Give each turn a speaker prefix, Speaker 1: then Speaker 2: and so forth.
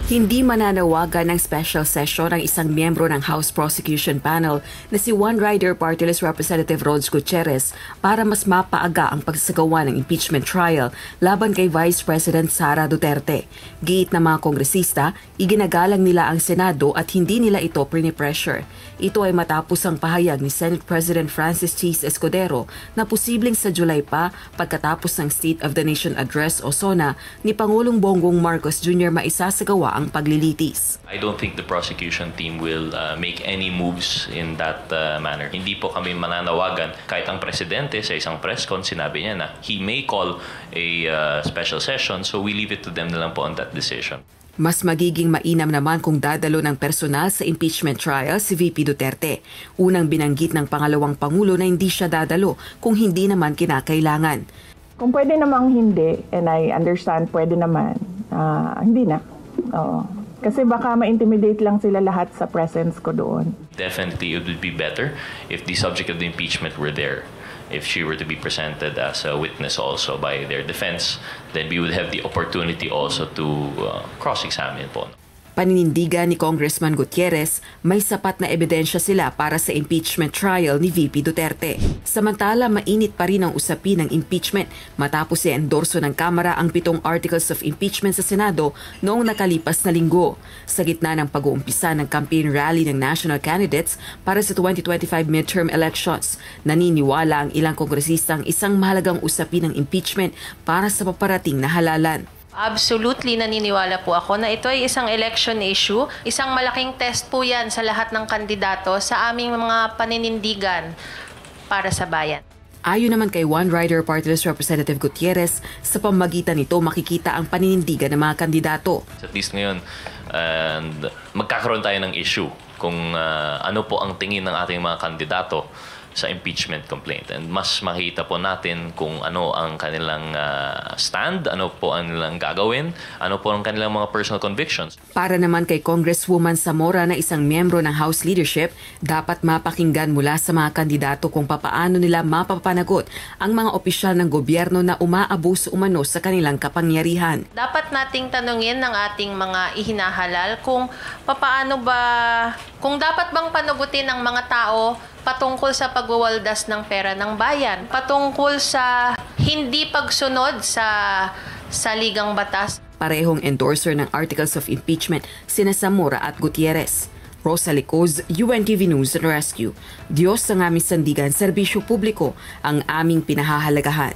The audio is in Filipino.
Speaker 1: Hindi mananawagan ng special session ang isang miyembro ng House Prosecution Panel na si One Rider Party List Representative Rods Gutierrez para mas mapaaga ang pagsasagawa ng impeachment trial laban kay Vice President Sara Duterte. Giit ng mga kongresista, iginagalang nila ang Senado at hindi nila ito pressure. Ito ay matapos ang pahayag ni Senate President Francis Chis Escudero na posibleng sa July pa pagkatapos ng State of the Nation Address o SONA ni Pangulong Bongbong Marcos Jr. maisasagawa ang paglilitis.
Speaker 2: I don't think the prosecution team will make any moves in that manner. Hindi po kami mananawagan. Kahit ang presidente sa isang press con, sinabi niya na he may call a special session, so we leave it to them na lang po on that decision.
Speaker 1: Mas magiging mainam naman kung dadalo ng personal sa impeachment trial si VP Duterte. Unang binanggit ng pangalawang pangulo na hindi siya dadalo kung hindi naman kinakailangan.
Speaker 3: Kung pwede namang hindi, and I understand pwede naman, hindi na. Oo. Kasi baka ma-intimidate lang sila lahat sa presence ko doon.
Speaker 2: Definitely, it would be better if the subject of the impeachment were there. If she were to be presented as a witness also by their defense, then we would have the opportunity also to cross-examine po.
Speaker 1: Paninindigan ni Congressman Gutierrez, may sapat na ebidensya sila para sa impeachment trial ni VP Duterte. Samantala, mainit pa rin ang usapin ng impeachment matapos i-endorso ng Kamara ang 7 articles of impeachment sa Senado noong nakalipas na linggo. Sa gitna ng pag-uumpisa ng campaign rally ng national candidates para sa 2025 midterm elections, naniniwala ang ilang kongresistang isang mahalagang usapin ng impeachment para sa paparating na halalan.
Speaker 4: Absolutely naniniwala po ako na ito ay isang election issue. Isang malaking test po yan sa lahat ng kandidato sa aming mga paninindigan para sa bayan.
Speaker 1: Ayon naman kay One Rider Party List Representative Gutierrez, sa pamamagitan nito makikita ang paninindigan ng mga kandidato.
Speaker 2: At least ngayon, magkakaroon tayo ng issue kung ano po ang tingin ng ating mga kandidato sa impeachment complaint. And mas makita po natin kung ano ang kanilang stand, ano po ang nilang gagawin, ano po ang kanilang mga personal convictions.
Speaker 1: Para naman kay Congresswoman Zamora na isang miyembro ng House leadership, dapat mapakinggan mula sa mga kandidato kung papaano nila mapapanagot ang mga opisyal ng gobyerno na umaabuso umano sa kanilang kapangyarihan.
Speaker 4: Dapat nating tanungin ng ating mga ihinahalal kung papaano ba, kung dapat bang panagutin ng mga tao patungkol sa pagwawaldas ng pera ng bayan, patungkol sa hindi pagsunod sa saligang batas.
Speaker 1: Parehong endorser ng articles of impeachment sina Zamora at Gutierrez. Rosa Licoz, UNTV News and Rescue. Diyos ang aming sandigan, serbisyo publiko ang aming pinahahalagahan.